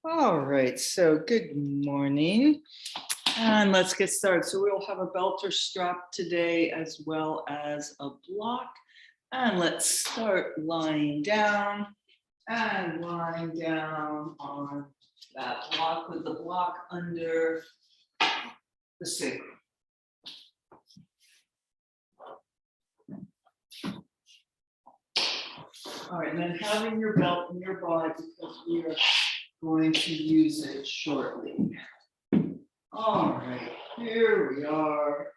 All right, so good morning. And let's get started. So we'll have a belter strap today as well as a block. And let's start lying down and lying down on that block with the block under the sacrum. All right, and then having your belt in your body because we are going to use it shortly. All right, here we are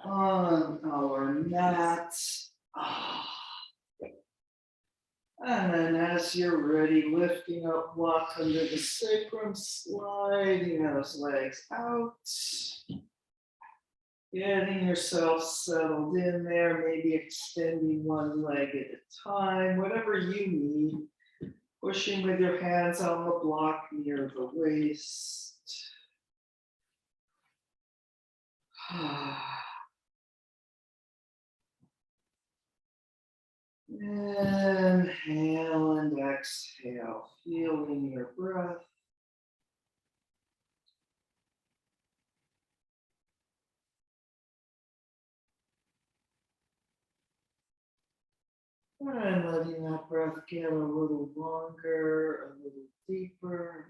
on our mat. And then as you're ready, lifting up block under the sacrum, sliding those legs out. Getting yourself settled in there, maybe extending one leg at a time, whatever you need. Pushing with your hands on the block near the waist. Inhale and exhale, feeling your breath. And letting that breath get a little longer, a little deeper.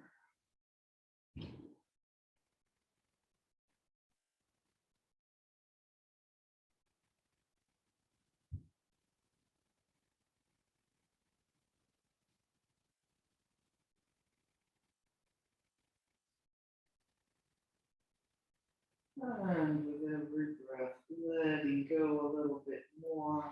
And with every breath, letting go a little bit more.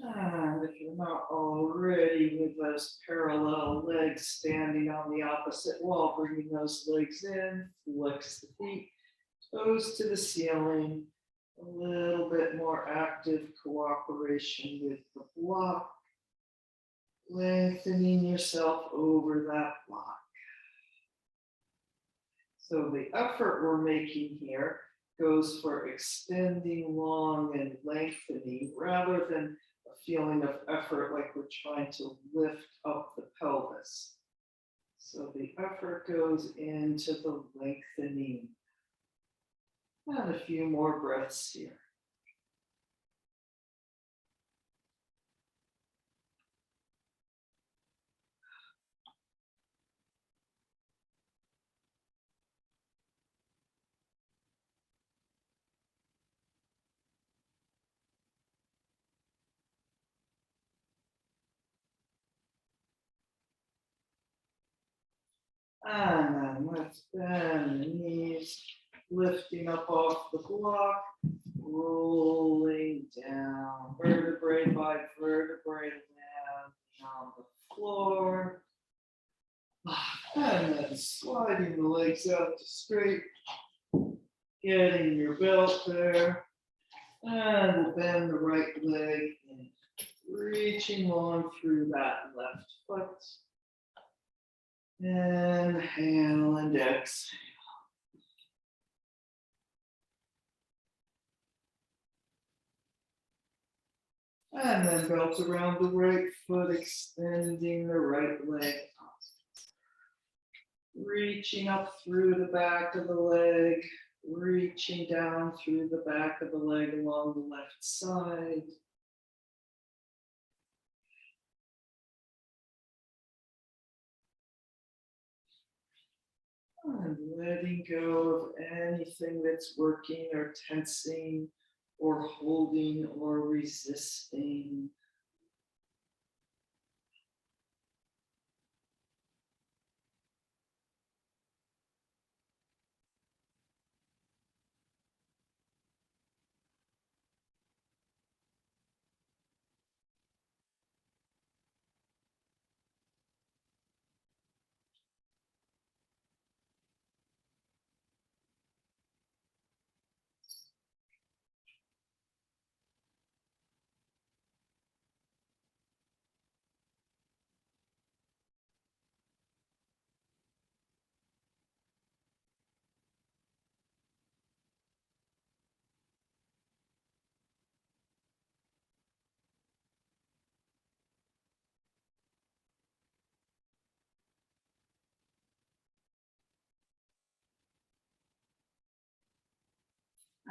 And if you're not already with those parallel legs standing on the opposite wall, bringing those legs in, flex the feet, toes to the ceiling, a little bit more active cooperation with the block, lengthening yourself over that block. So the effort we're making here goes for extending long and lengthening rather than a feeling of effort like we're trying to lift up the pelvis. So the effort goes into the lengthening. And a few more breaths here. And then let's bend the knees, lifting up off the block, rolling down, vertebrae by vertebrae, landing on the floor. And then sliding the legs out to straight, getting your belt there. And we'll bend the right leg and reaching long through that left foot. Inhale and exhale. And then belt around the right foot, extending the right leg up. Reaching up through the back of the leg, reaching down through the back of the leg along the left side. And letting go of anything that's working or tensing or holding or resisting.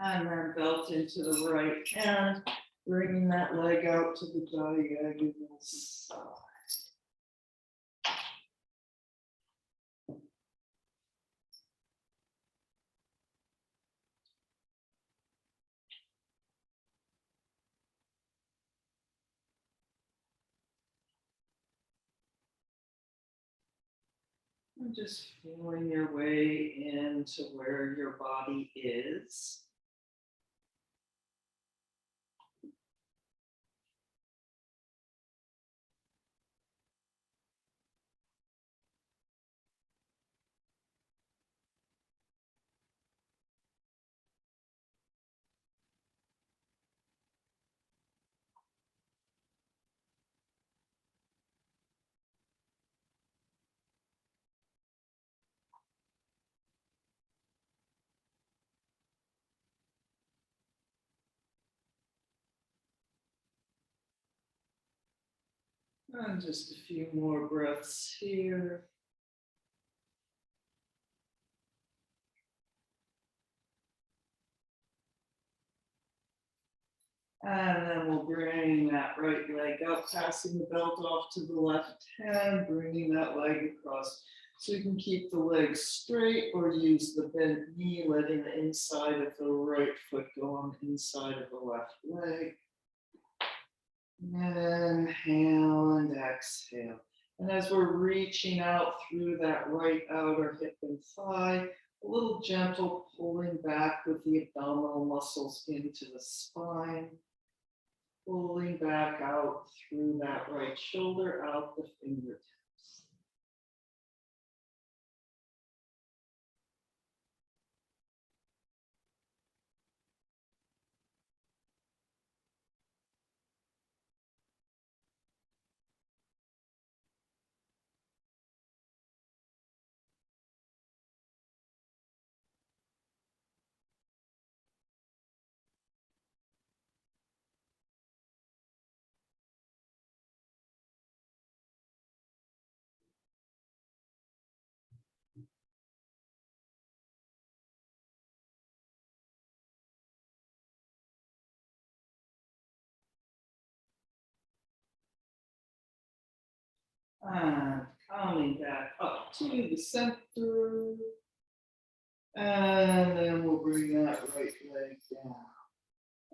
And then belt into the right hand, bringing that leg out to the diagonal side. And just feeling your way into where your body is. And just a few more breaths here. And then we'll bring that right leg up, passing the belt off to the left hand, bringing that leg across. So you can keep the leg straight or use the bent knee, letting the inside of the right foot go on the inside of the left leg. Inhale and exhale. And as we're reaching out through that right outer hip and thigh, a little gentle pulling back with the abdominal muscles into the spine. Pulling back out through that right shoulder, out the fingertips. And coming back up to the center. And then we'll bring that right leg down.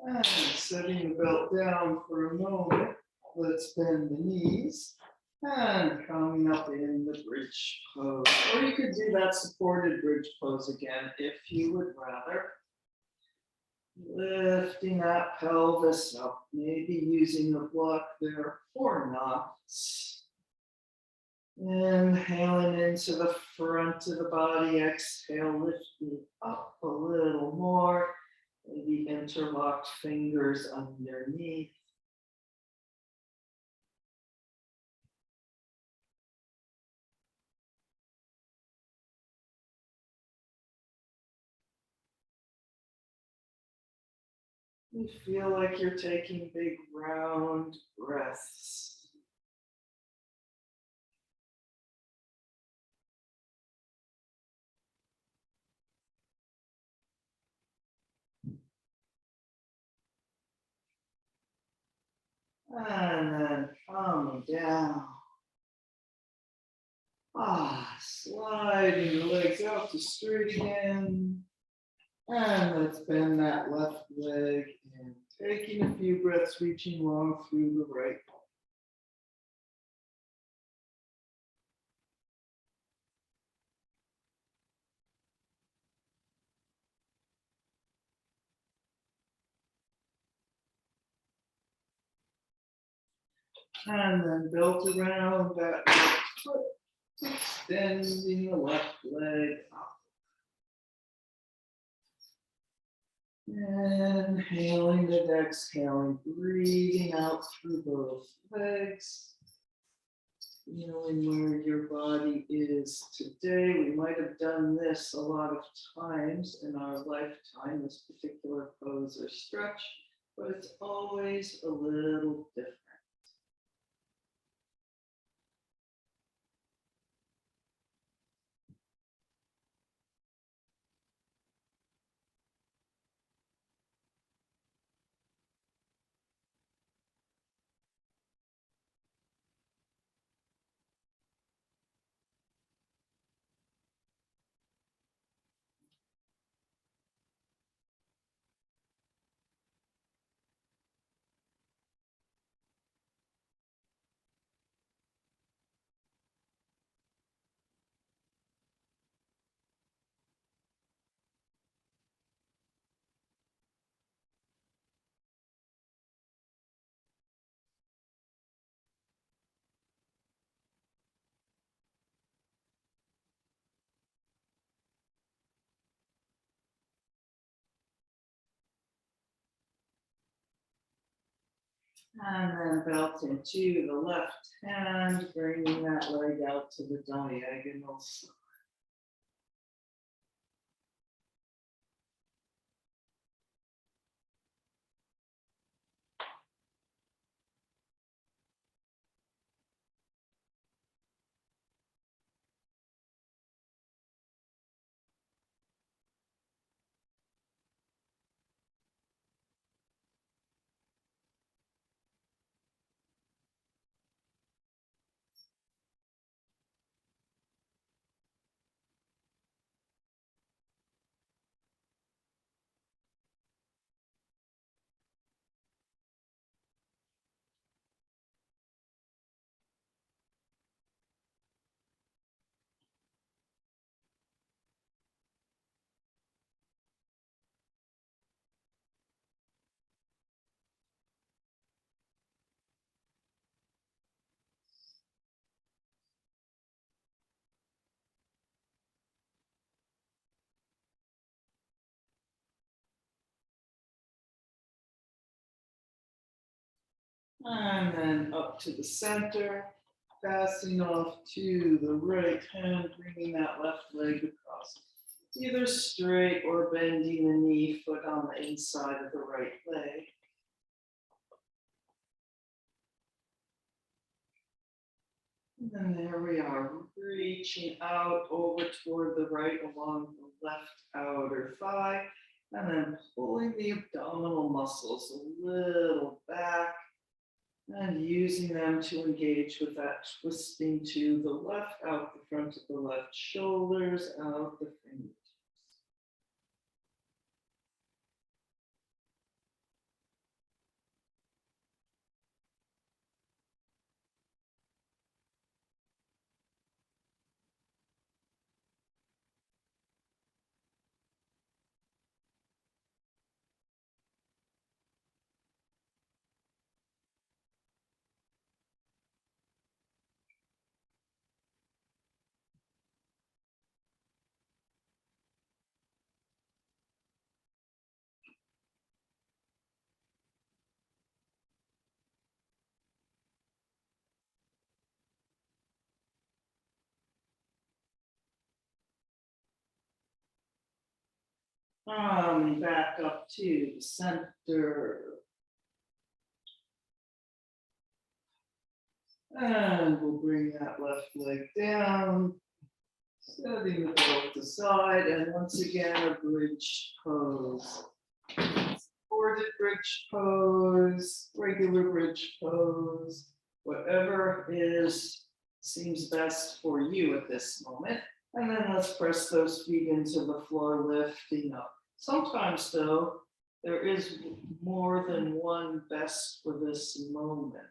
And setting the belt down for a moment. Let's bend the knees. And coming up in the bridge pose. Or you could do that supported bridge pose again if you would rather. Lifting that pelvis up, maybe using a block there or not. Inhaling into the front of the body, exhale, lifting up a little more. Maybe interlocked fingers underneath. You feel like you're taking big round breaths. And then coming down. Sliding the legs out to straight again. And let's bend that left leg and taking a few breaths, reaching long through the right. And then belt around that left foot, extending the left leg up. Inhaling and exhaling, breathing out through both legs. Feeling where your body is today. We might have done this a lot of times in our lifetime, this particular pose or stretch, but it's always a little different. And then belt into the left hand, bringing that leg out to the diagonal side. And then up to the center, passing off to the right hand, bringing that left leg across. Either straight or bending the knee, foot on the inside of the right leg. And then there we are, reaching out over toward the right along the left outer thigh, and then pulling the abdominal muscles a little back and using them to engage with that twisting to the left, out the front of the left shoulders, out the fingertips. Back up to the center. And we'll bring that left leg down, setting the both aside, and once again, a bridge pose. Supported bridge pose, regular bridge pose, whatever seems best for you at this moment. And then let's press those feet into the floor, lifting up. Sometimes though, there is more than one best for this moment.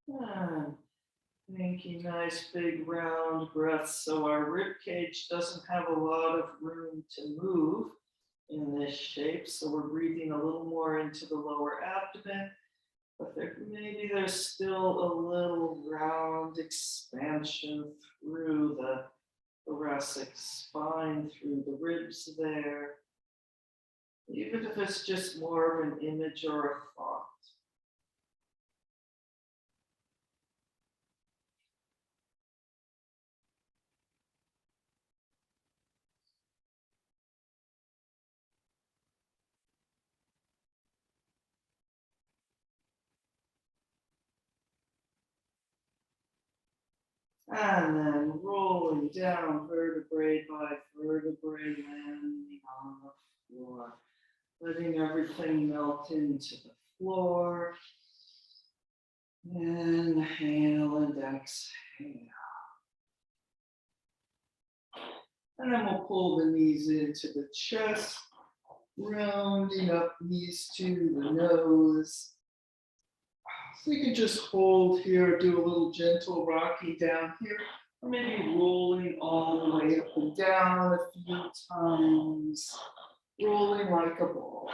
And making nice big round breaths so our rib cage doesn't have a lot of room to move in this shape. So we're breathing a little more into the lower abdomen, but maybe there's still a little round expansion through the thoracic spine, through the ribs there, even if it's just more of an image or a thought. And then rolling down vertebrae by vertebrae, landing on the floor, letting everything melt into the floor. Inhale and exhale. And then we'll pull the knees into the chest, rounding up knees to the nose. So you can just hold here, do a little gentle rocky down here, or maybe rolling all the way up and down a few times, rolling like a ball.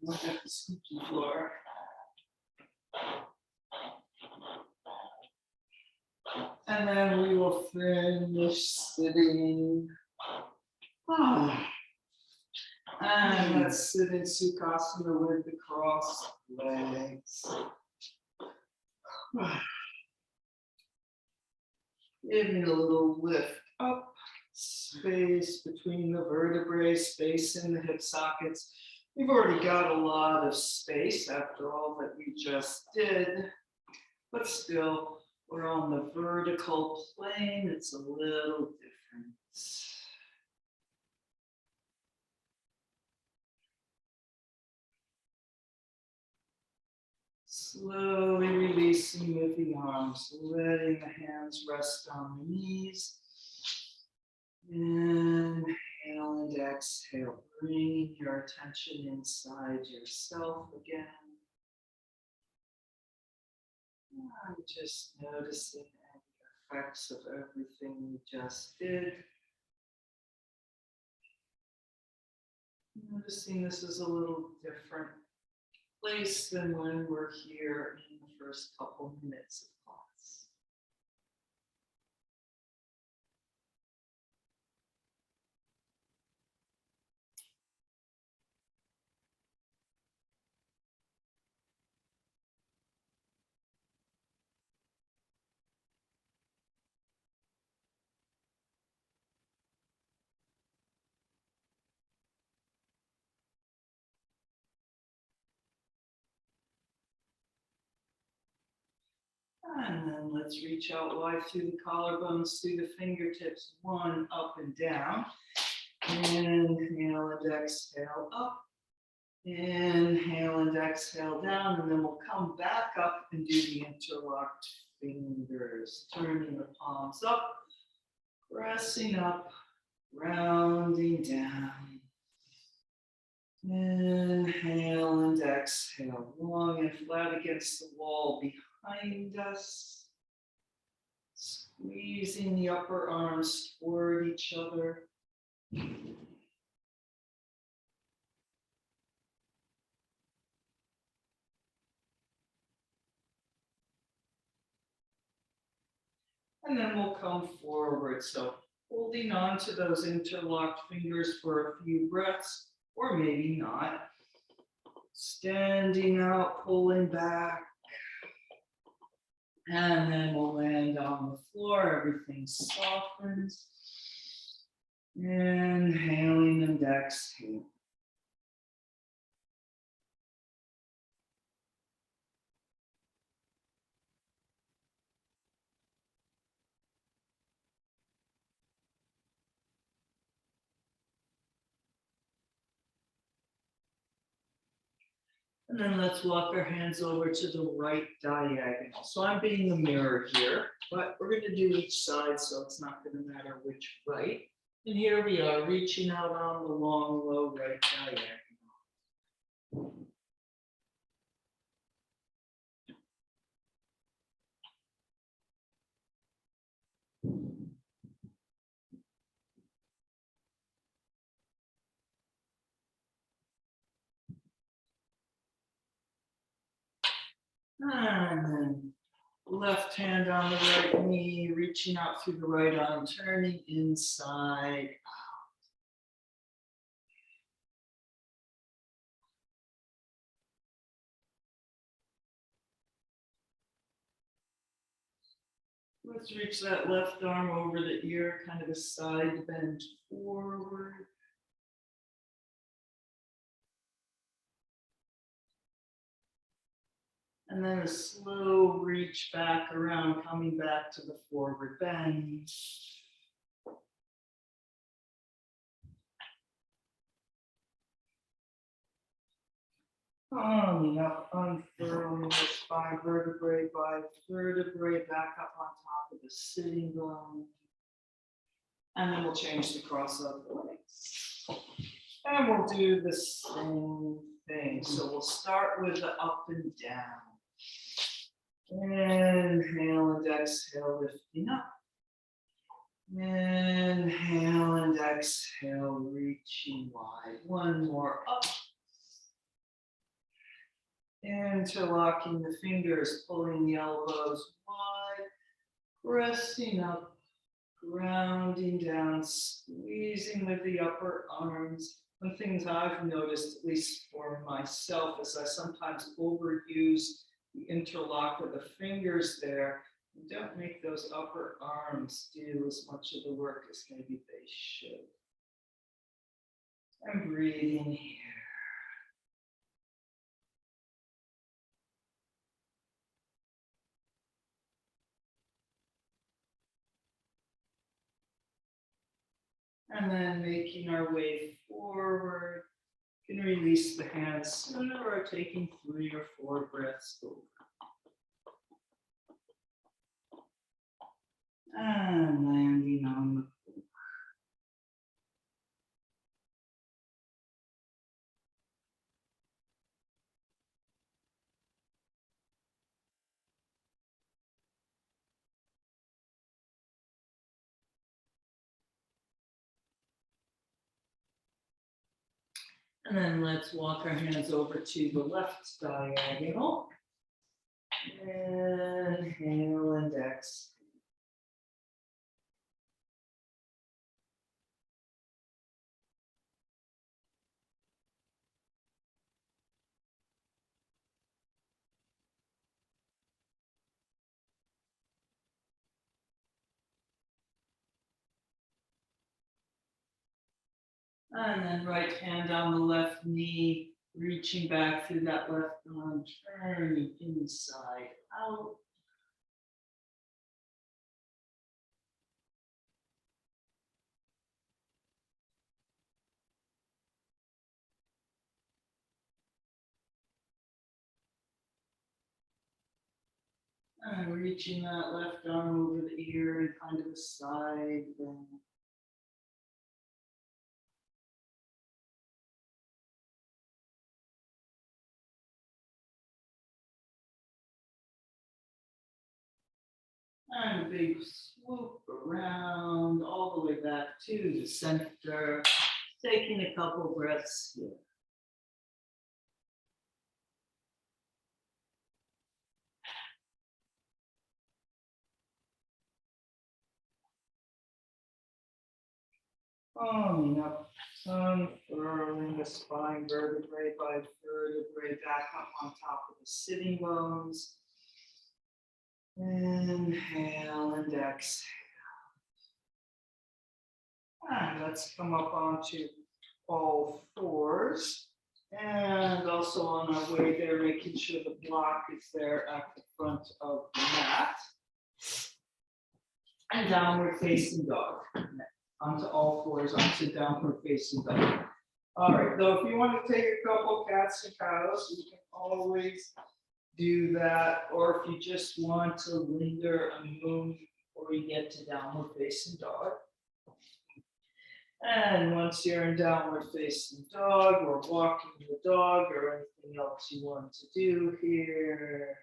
Look at the squeaky floor. And then we will finish sitting. And let's sit in Sukhasana with the crossed legs. Giving a little lift up, space between the vertebrae, space in the hip sockets. We've already got a lot of space after all that we just did, but still, we're on the vertical plane. It's a little different. Slowly releasing with the arms, letting the hands rest on the knees. Inhale and exhale, bringing your attention inside yourself again. And just noticing any effects of everything we just did. Noticing this is a little different place than when we're here in the first couple minutes of class. And then let's reach out wide through the collarbones, through the fingertips, one up and down. Inhale and exhale up. Inhale and exhale down, and then we'll come back up and do the interlocked fingers, turning the palms up, pressing up, rounding down. Inhale and exhale, long and flat against the wall behind us. Squeezing the upper arms toward each other. And then we'll come forward. So holding on to those interlocked fingers for a few breaths, or maybe not. Standing out, pulling back. And then we'll land on the floor. Everything softens. Inhaling and exhaling. And then let's walk our hands over to the right diagonal. So I'm being the mirror here, but we're going to do each side, so it's not going to matter which right. And here we are, reaching out on the long, low right diagonal. And then left hand on the right knee, reaching out through the right arm, turning inside. Let's reach that left arm over the ear, kind of a side bend forward. And then a slow reach back around, coming back to the forward bend. Coming up, unfurling the spine vertebrae by vertebrae, back up on top of the sitting bone. And then we'll change the cross of the legs. And we'll do the same thing. So we'll start with the up and down. Inhale and exhale, lifting up. Inhale and exhale, reaching wide. One more up. Interlocking the fingers, pulling the elbows wide, pressing up, grounding down, squeezing with the upper arms. One thing I've noticed, at least for myself, is I sometimes overuse the interlock of the fingers there and don't make those upper arms do as much of the work as maybe they should. I'm breathing here. And then making our way forward. You can release the hands sooner or taking 3 or 4 breaths over. And landing on the floor. And then let's walk our hands over to the left diagonal. Inhale and exhale. And then right hand on the left knee, reaching back through that left arm, turning inside out. And reaching that left arm over the ear and kind of a side bend. And a big swoop around all the way back to the center. Taking a couple breaths here. Coming up, unfurling the spine vertebrae by vertebrae back up on top of the sitting bones. Inhale and exhale. And let's come up onto all fours. And also on our way there, making sure the block is there at the front of the mat. And downward facing dog. Onto all fours, onto downward facing dog. All right, though, if you want to take a couple cats and cows, you can always do that. Or if you just want to linger a moment before you get to downward facing dog. And once you're in downward facing dog or walking the dog or anything else you want to do here.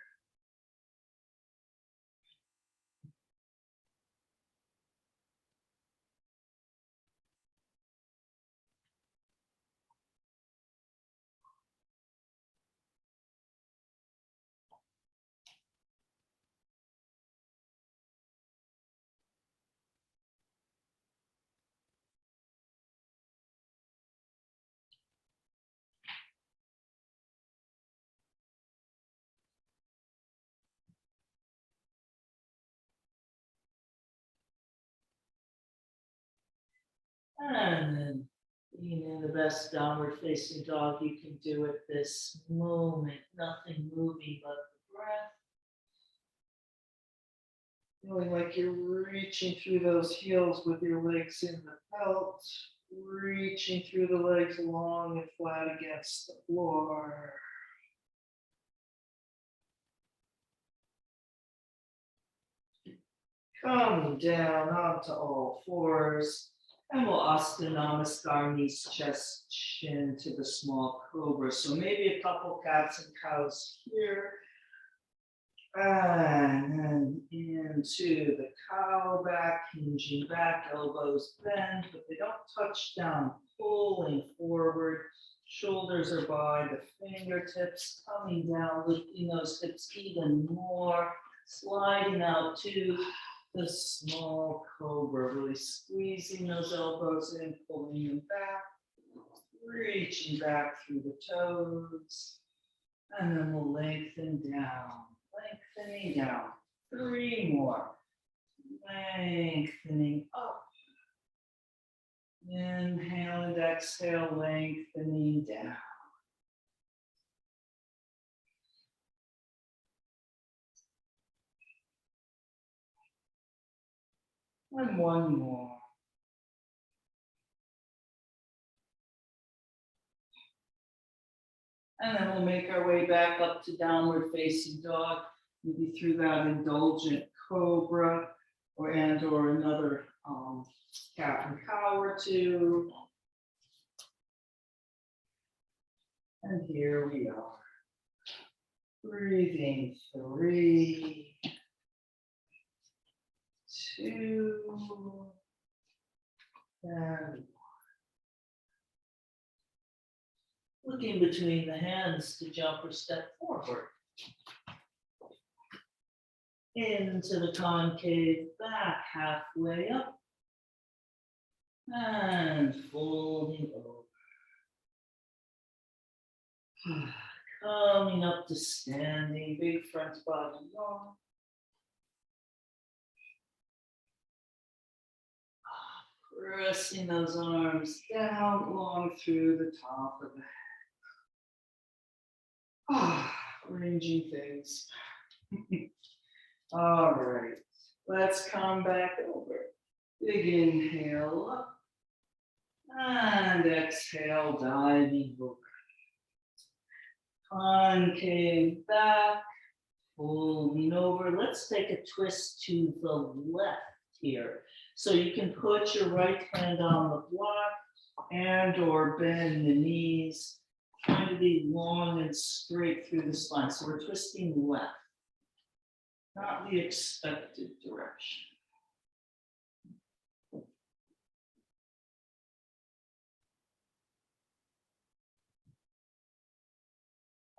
And then being in the best downward facing dog you can do at this moment. Nothing moving but the breath. Feeling like you're reaching through those heels with your legs in the belt. Reaching through the legs long and flat against the floor. Coming down onto all fours. And we'll Namaste, our knees, chest, chin to the small cobra. So maybe a couple cats and cows here. And then into the cow back, hinging back, elbows bend, but they don't touch down, pulling forward, Shoulders are by the fingertips, coming down, lifting those hips even more, sliding out to the small cobra, really squeezing those elbows in, pulling them back, reaching back through the toes, and then we'll lengthening down. 3 more, lengthening up. Inhale and exhale, lengthening down. And 1 more. And then we'll make our way back up to downward facing dog, maybe through that indulgent cobra or another cat and cow or two. And here we are. Breathing 3, 2, and looking between the hands to jump or step forward. Into the concave back, halfway up. And folding over. Coming up to standing, big front body long. Pressing those arms down long through the top of the head. Arranging things. All right, let's come back over. Big inhale up. And exhale, diving over. Concave back, folding over. Let's take a twist to the left here. So you can put your right hand on the block and or bend the knees, trying to be long and straight through the spine. So we're twisting left, not the expected direction.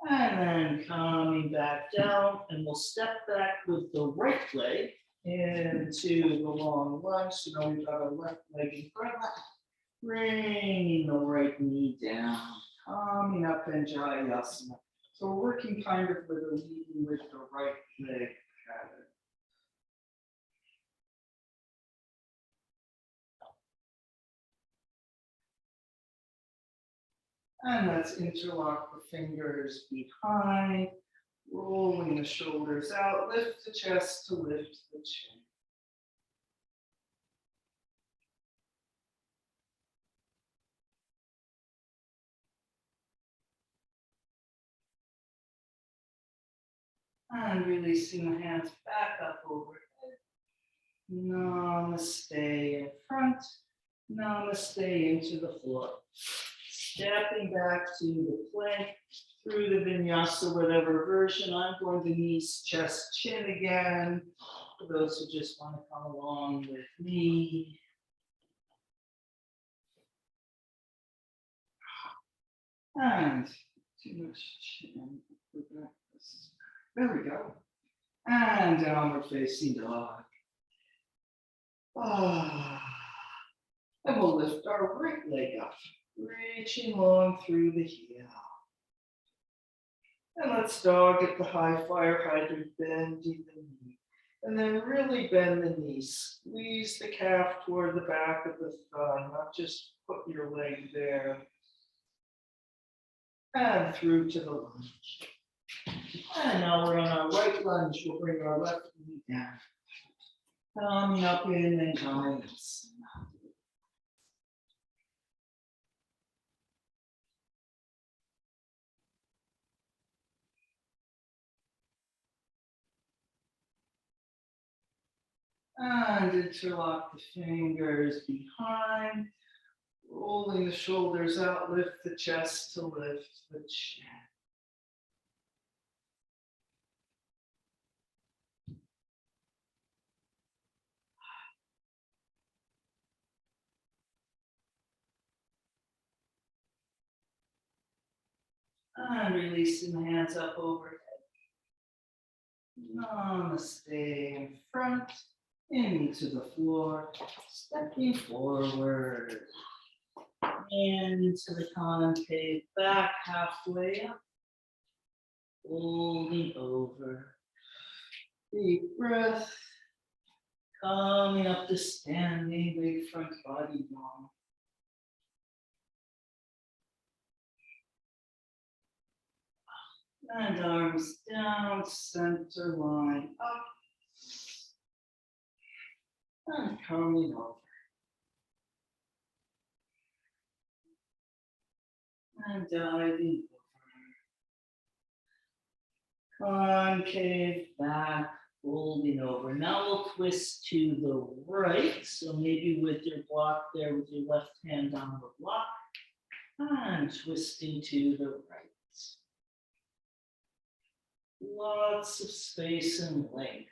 And then coming back down, and we'll step back with the right leg into the long lunge. So now we've got our left leg in front, bringing the right knee down, coming up in Jayasana. So we're working kind of with a leading with the right leg pattern. And let's interlock the fingers behind, rolling the shoulders out, lift the chest to lift the chin. And releasing the hands back up overhead. Namaste in front, namaste into the floor. Stepping back to the plank, through the vinyasa, whatever version. I'm going to knees, chest, chin again. For those who just want to come along with me. And too much chin. There we go. And downward facing dog. And we'll lift our right leg up, reaching long through the heel. And let's dog at the high fire hydrant, bending the knee. And then really bend the knee. Squeeze the calf toward the back of the thigh, not just put your leg there. And through to the lunge. And now we're on our right lunge. We'll bring our left knee down. Coming up in and Jayasana. And interlock the fingers behind, rolling the shoulders out, lift the chest to lift the chin. And releasing the hands up overhead. Namaste in front, into the floor, stepping forward. Into the concave back, halfway up. Folding over. Deep breath. Coming up to standing, big front body long. And arms down, center line up. And coming over. And diving over. Concave back, folding over. Now we'll twist to the right. So maybe with your block there, with your left hand on the block. And twisting to the right. Lots of space and length.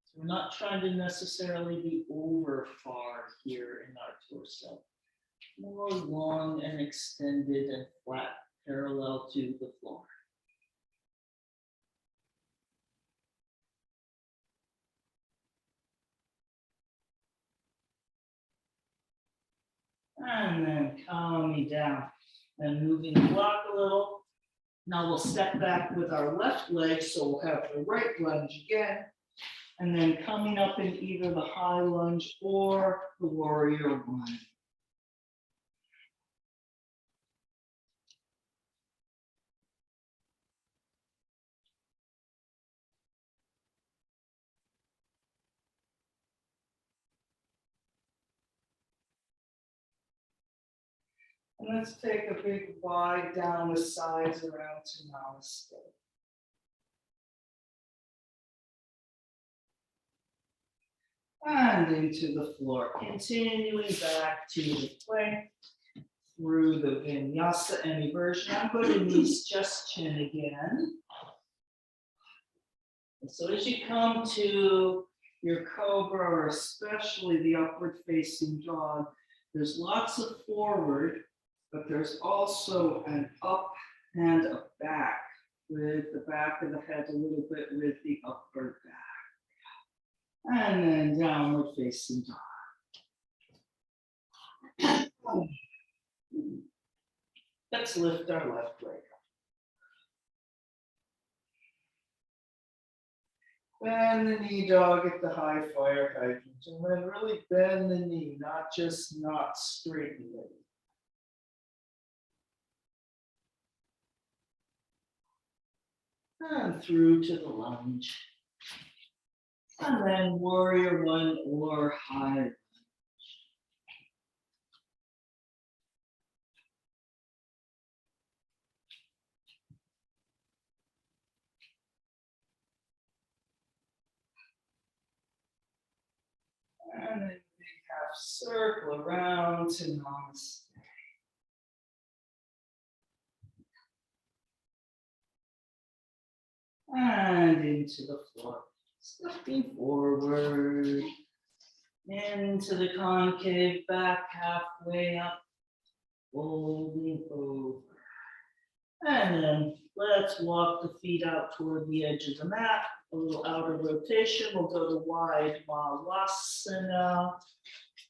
So we're not trying to necessarily be over far here in our torso. More long and extended and flat, parallel to the floor. And then coming down and moving the block a little. Now we'll step back with our left leg, so we'll have the right lunge again, and then coming up in either the high lunge or the warrior one. And let's take a big wide down the sides around to Namaste. And into the floor, continuing back to the plank through the vinyasa, any version. I'm going to knees, chest, chin again. And so as you come to your cobra, or especially the upward facing dog, there's lots of forward, but there's also an up and a back, with the back of the head a little bit with the upward back. And then downward facing dog. Let's lift our left leg up. Bend the knee dog at the high fire hydrant, and then really bend the knee, not just straighten it. And through to the lunge. And then warrior one or high lunge. And then big half circle around to Namaste. And into the floor. Stepping forward. Into the concave back, halfway up. Folding over. And then let's walk the feet out toward the edge of the mat. A little outer rotation. We'll go to wide malasana,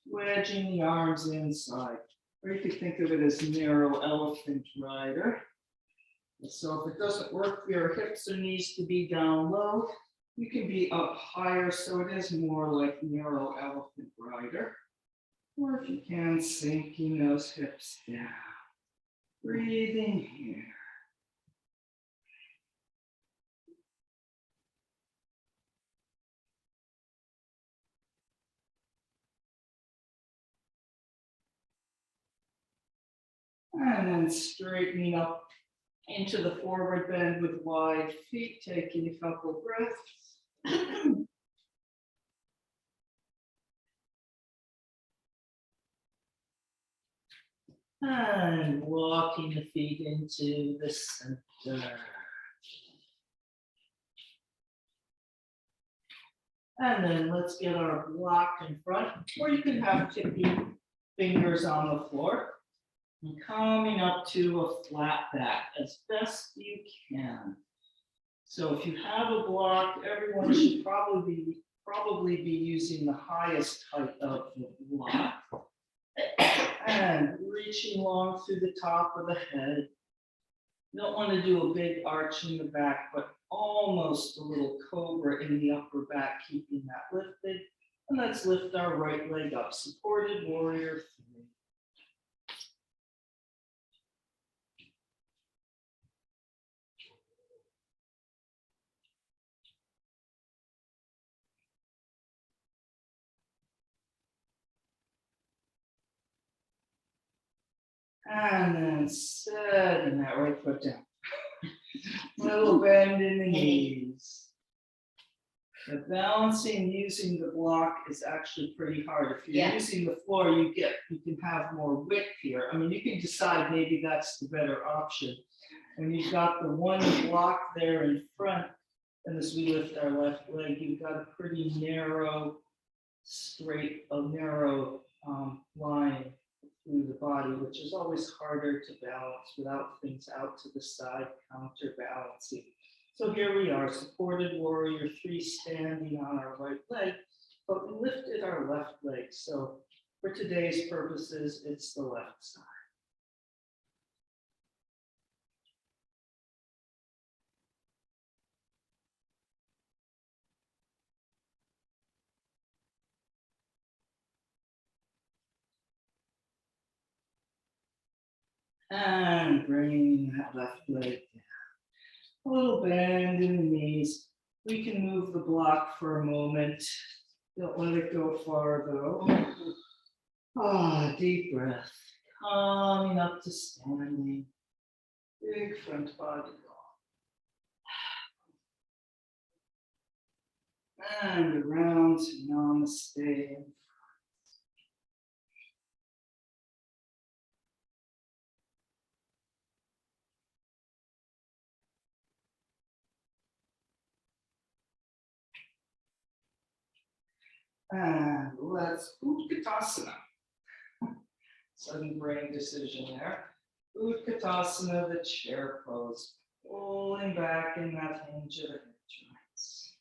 wedging the arms inside. Or you could think of it as narrow elephant rider. And so if it doesn't work for your hips or knees to be down low, you can be up higher, so it is more like narrow elephant rider. Or if you can, sinking those hips down. Breathing here. And then straightening up into the forward bend with wide feet, taking a couple breaths. And walking the feet into the center. And then let's get our block in front, or you can have tipping fingers on the floor. And coming up to a flat back as best you can. So if you have a block, everyone should probably be using the highest height of the block. And reaching long through the top of the head. You don't want to do a big arch in the back, but almost a little cobra in the upper back, keeping that lifted. And let's lift our right leg up, supported warrior 3. And then setting that right foot down. Little bend in the knees. The balancing using the block is actually pretty hard. If you're using the floor, you can have more width here. I mean, you can decide maybe that's the better option. When you've got the one block there in front, and as we lift our left leg, you've got a pretty narrow, narrow line through the body, which is always harder to balance without things out to the side, counterbalancing. So here we are, supported warrior 3, standing on our right leg, but we lifted our left leg. So for today's purposes, it's the left side. And bringing that left leg down. A little bend in the knees. We can move the block for a moment. Don't let it go far though. Deep breath. Coming up to standing. Big front body long. And around to Namaste. And let's Utkatasana. Sudden brain decision there. Utkatasana, the chair pose. Pulling back in that hinge of the hip joints.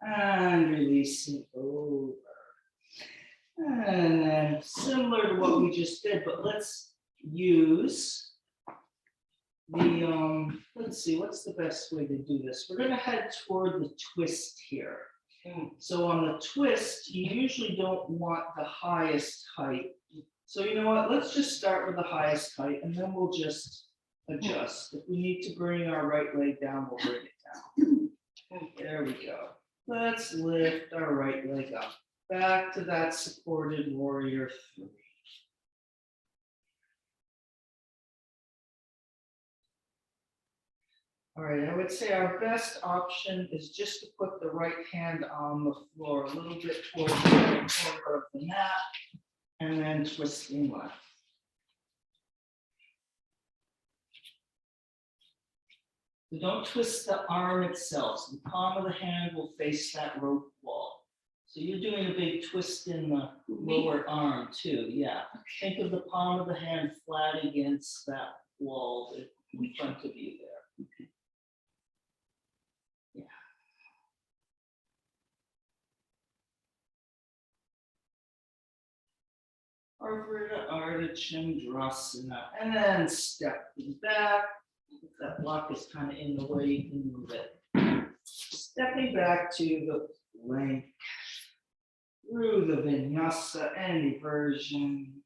And releasing over. And then similar to what we just did, but let's use the, let's see, what's the best way to do this? We're gonna head toward the twist here. So on the twist, you usually don't want the highest height. So you know what, let's just start with the highest height and then we'll just adjust. If we need to bring our right leg down, we'll bring it down. There we go. Let's lift our right leg up. Back to that supported warrior 3. All right, I would say our best option is just to put the right hand on the floor a little bit towards the right corner of the mat and then twisting left. So don't twist the arm itself. The palm of the hand will face that rope wall. So you're doing a big twist in the lower arm too, yeah. Think of the palm of the hand flat against that wall in front of you there. Yeah. Ardha Ardha Chandrasana, and then step back. If that block is kind of in the way, you can move it. Stepping back to the plank. Through the vinyasa, any version.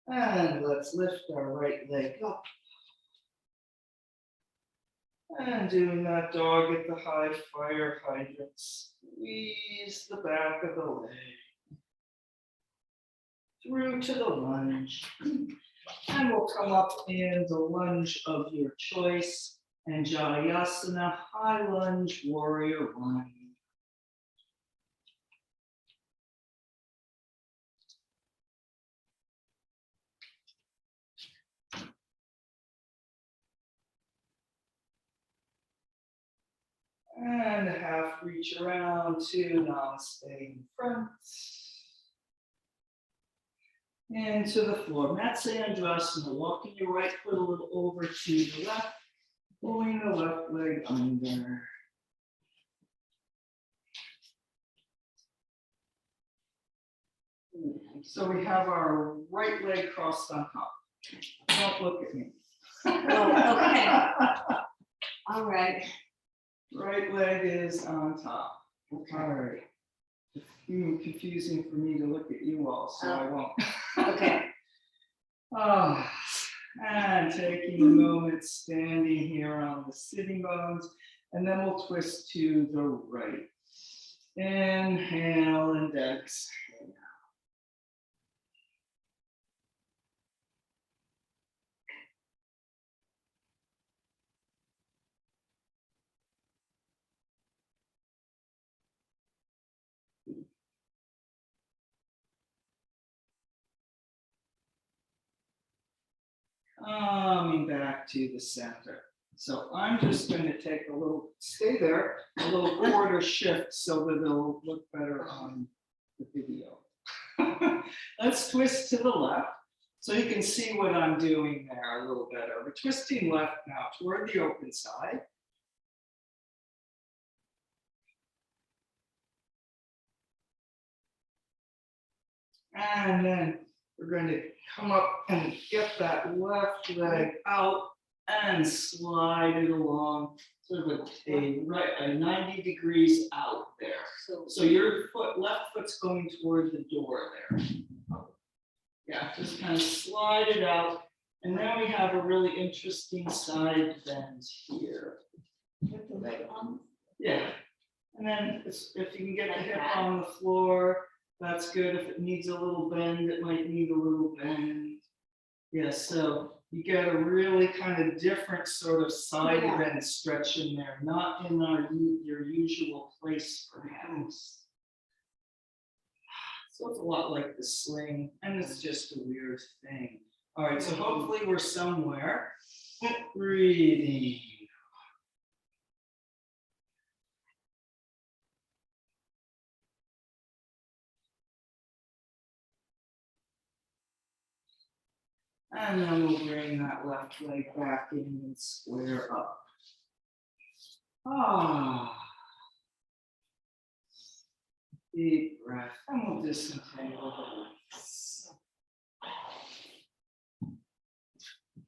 And let's lift our right leg up. And doing that dog at the high fire hydrant. Squeeze the back of the leg. Through to the lunge. And we'll come up in the lunge of your choice. And Anjalayasana, high lunge, warrior 1. And a half reach around to Namaste in front. Into the floor. Matsyasana, walking your right foot a little over to the left, pulling the left leg under. So we have our right leg crossed on top. Don't look at me. Oh, okay. All right. Right leg is on top. All right. It's even confusing for me to look at you all, so I won't. Okay. Ah, and taking a moment, standing here on the sitting bones, and then we'll twist to the right. Inhale and exhale. Coming back to the center. So I'm just going to take a little, stay there, a little quarter shift so that it'll look better on the video. Let's twist to the left so you can see what I'm doing there a little better. We're twisting left now toward the open side. And then we're going to come up and get that left leg out and slide it along sort of a 90 degrees out there. So your left foot's going toward the door there. Yeah, just kind of slide it out. And then we have a really interesting side bend here. With the leg on. Yeah. And then if you can get the hip on the floor, that's good. If it needs a little bend, it might need a little bend. Yeah, so you get a really kind of different sort of side bend stretch in there, not in your usual place perhaps. So it's a lot like the sling, and it's just a weird thing. All right, so hopefully we're somewhere. Breathing. And then we'll bring that left leg back in and square up. Ah. Deep breath, and we'll disentangle the legs.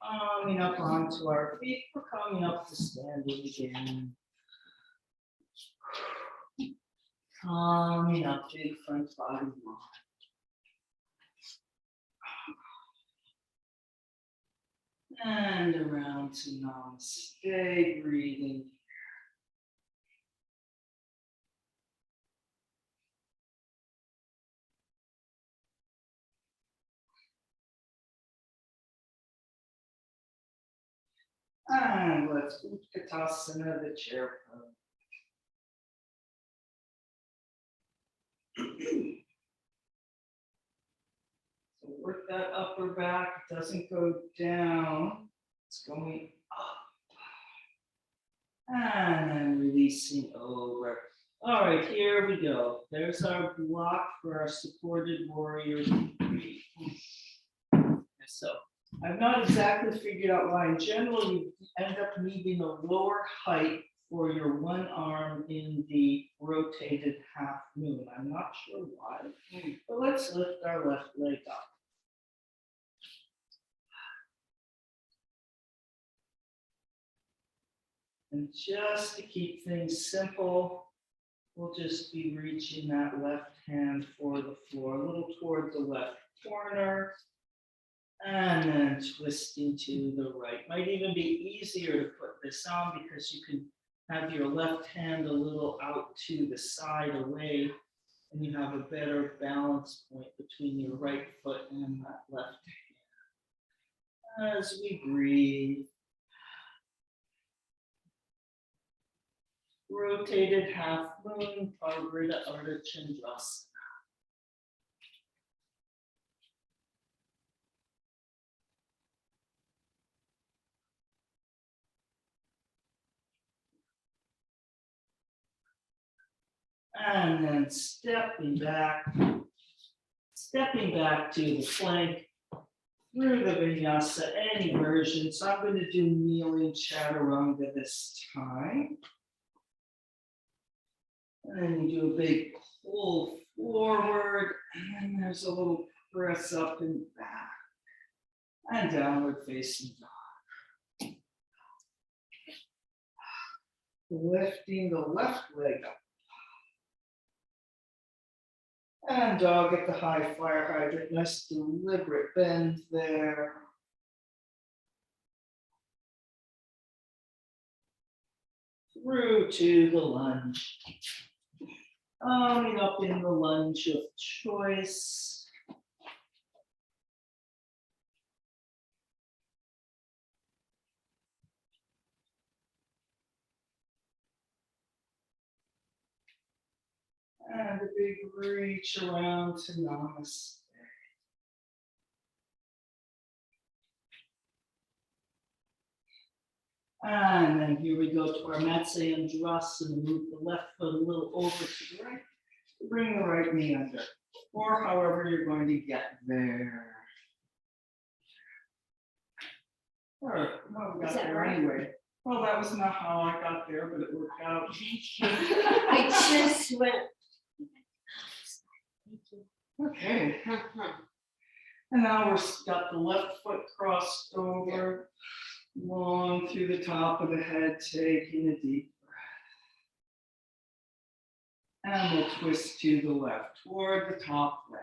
Coming up onto our feet, we're coming up to standing again. Coming up, big front body line. And around to Namaste, breathing. And let's Utkatasana, the chair pose. So work that upper back, it doesn't go down, it's going up. And then releasing over. All right, here we go. There's our block for our supported warrior. So I've not exactly figured out why. In general, you end up needing a lower height for your one arm in the rotated half moon. I'm not sure why, but let's lift our left leg up. And just to keep things simple, we'll just be reaching that left hand for the floor, a little toward the left corner, and then twisting to the right. Might even be easier to put this on because you can have your left hand a little out to the side away, and you have a better balance point between your right foot and that left hand. As we breathe, rotated half moon, Parvrita Ardha Chandrasana. And then stepping back to the plank through the vinyasa, any version. So I'm going to do kneeling chaturanga this time. And then you do a big pull forward, and there's a little press up and back, and downward facing dog. Lifting the left leg up. And dog at the high fire hydrant. Nice deliberate bend there. Through to the lunge. Coming up in the lunge of choice. And a big reach around to Namaste. And then here we go to our Matsyendrasana. Move the left foot a little over to the right. Bring the right knee under. Or however you're going to get there. Or, well, we got Is that there right? anyway. Well, that was not how I got there, but it worked out. I just went. Okay. And now we're got the left foot crossed over, long through the top of the head, taking a deep breath. And we'll twist to the left, toward the top leg.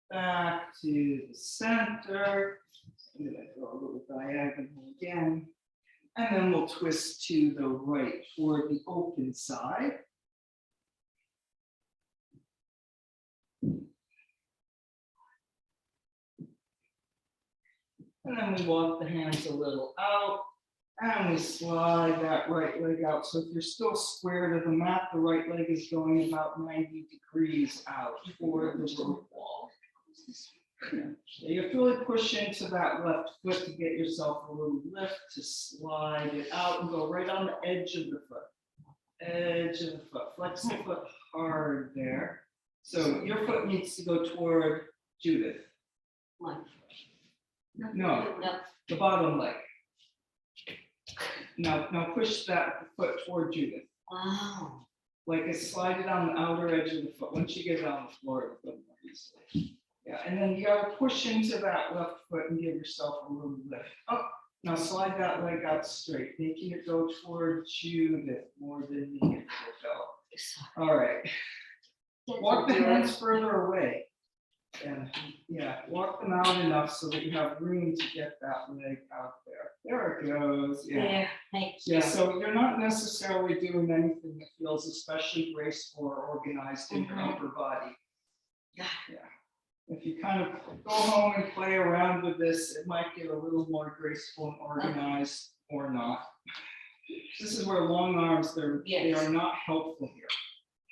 Back to the center. I'm going to go a little diagonal again. And then we'll twist to the right toward the open side. And then we walk the hands a little out. And we slide that right leg out. So if you're still square to the mat, the right leg is going about 90 degrees out toward the root wall. Yeah. So you have to really push into that left foot to get yourself a little lift to slide it out and go right on the edge of the foot. Edge of the foot. Flex the foot hard there. So your foot needs to go toward Judith. One. No, the bottom leg. Now push that foot toward Judith. Wow. Like it's slide it on the outer edge of the foot. Once you get it on the floor, it'll go more easily. Yeah, and then you gotta push into that left foot and give yourself a little lift. Oh, now slide that leg out straight, making it go toward Judith more than me. It will go. All right. Walk the hands further away. And yeah, walk them out enough so that you have room to get that leg out there. There it goes. Yeah. There, thank you. Yeah, so you're not necessarily doing anything that feels especially graceful or organized in your upper body. Yeah. If you kind of go home and play around with this, it might get a little more graceful and organized or not. This is where long arms, they are not helpful here,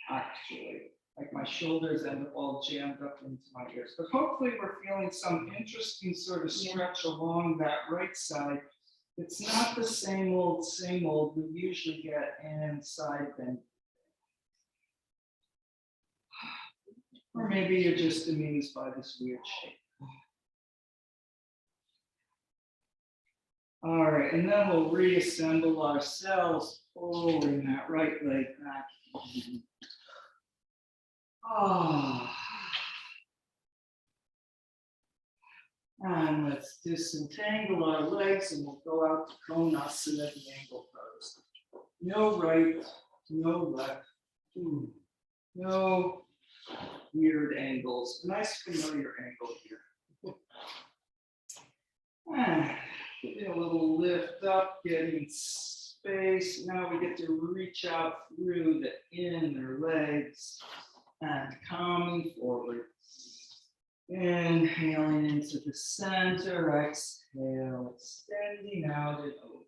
actually. Like my shoulders end up all jammed up into my ears. But hopefully we're feeling some interesting sort of stretch along that right side. It's not the same old we usually get in side bend. Or maybe you're just amused by this weird shape. All right, and then we'll reassemble ourselves, pulling that right leg back. And let's disentangle our legs and we'll go out to Konasana, the angle pose. No right, no left, no weird angles. Nice familiar angle here. And getting a little lift up, getting space. Now we get to reach out through the inner legs and coming forward. Inhaling into the center, exhale, extending out and over.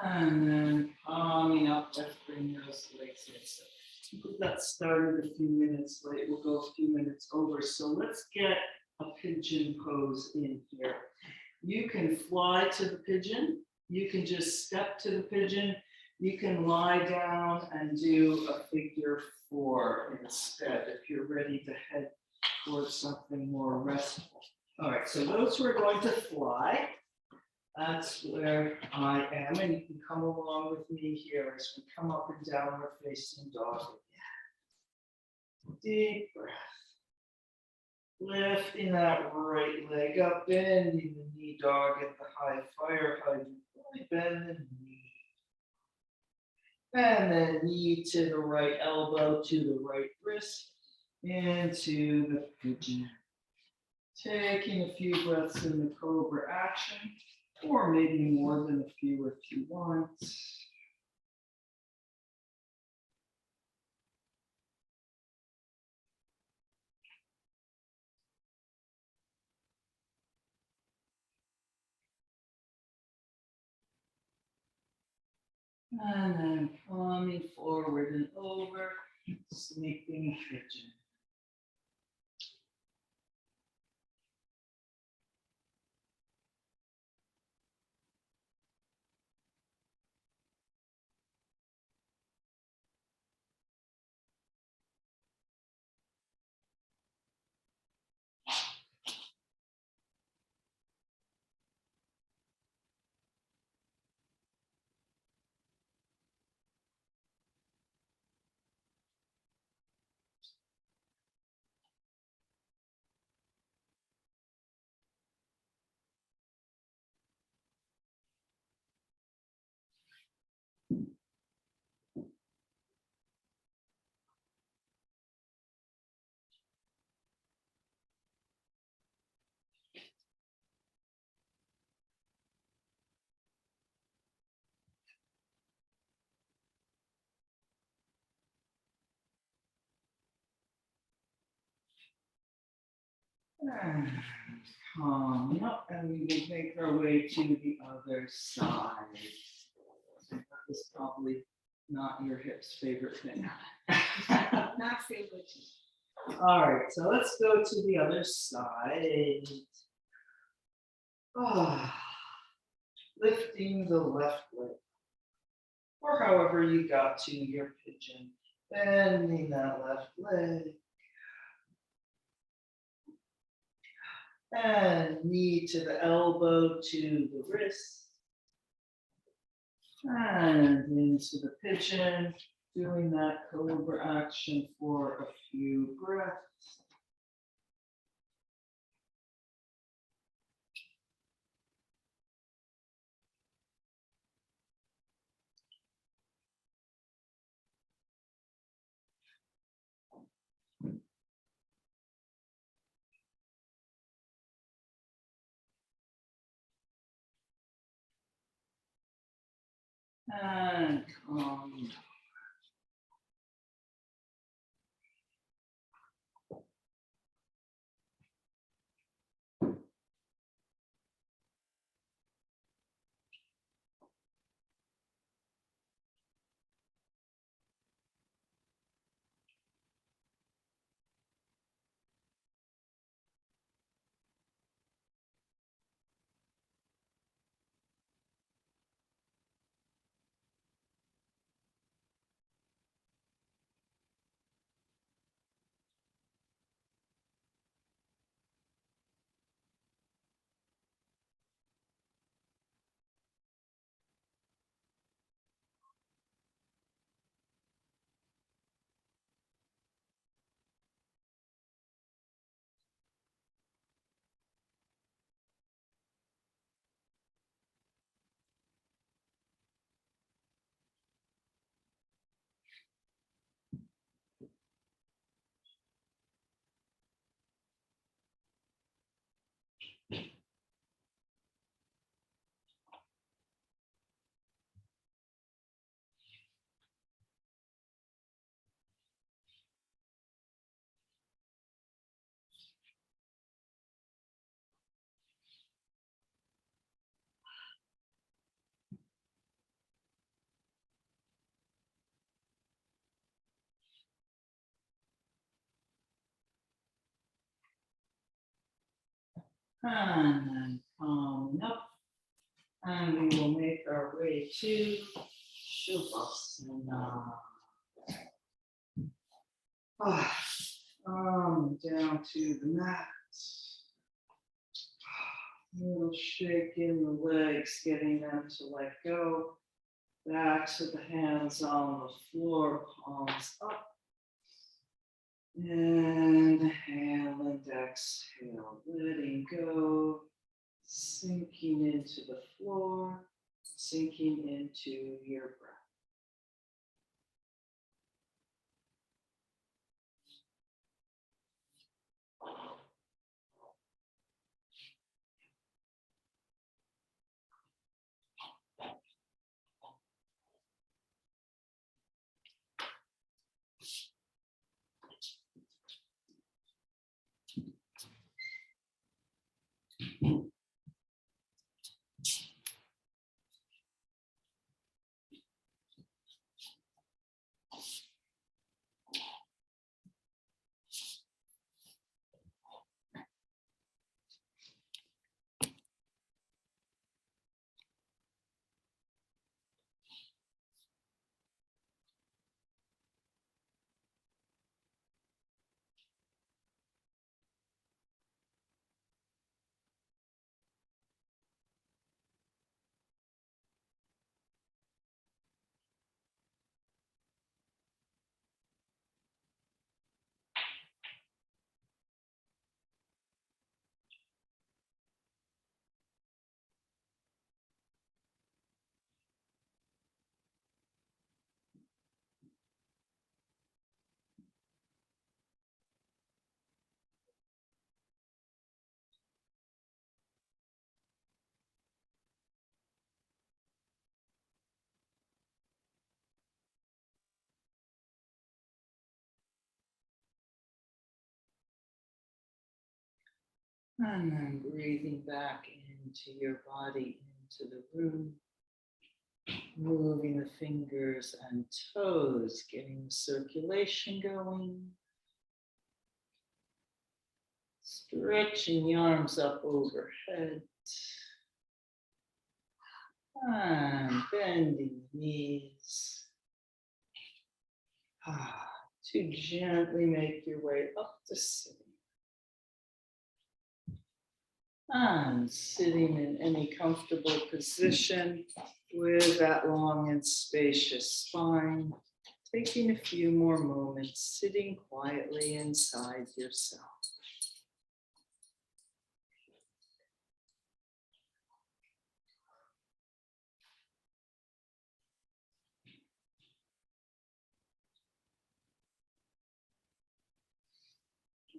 And then palming up, let's bring those legs in. So we got started a few minutes late. We'll go a few minutes over. So let's get a pigeon pose in here. You can fly to the pigeon. You can just step to the pigeon. You can lie down and do a figure 4 instead if you're ready to head towards something more restful. All right, so those who are going to fly, that's where I am, and you can come along with me here as we come up and down our facing dog again. Deep breath. Lifting that right leg up, bending the knee dog at the high fire hydrant. Really bend the knee. And then knee to the right elbow, to the right wrist, into the pigeon. Taking a few breaths in the cobra action, or maybe more than a few if you want. And then coming forward and over, sleeping pigeon. And coming up, and we will make our way to the other side. That is probably not your hip's favorite thing. Not favorite. All right, so let's go to the other side. Ah, lifting the left leg, or however you got to your pigeon, bending that left leg. And knee to the elbow, to the wrist. And into the pigeon, doing that cobra action for a few breaths. And calm. And then coming up. And we will make our way to Shavasana. Down to the mat. A little shake in the legs, getting them to let go. Back to the hands on the floor, palms up. Inhale and exhale, letting go, sinking into the floor, sinking into your breath. And then breathing back into your body, into the room. Moving the fingers and toes, getting circulation going. Stretching the arms up overhead. And bending the knees. To gently make your way up to sitting. And sitting in any comfortable position with that long and spacious spine. Taking a few more moments, sitting quietly inside yourself.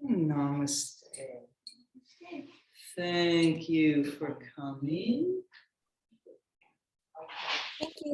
Namaste. Thank you for coming. Thank you.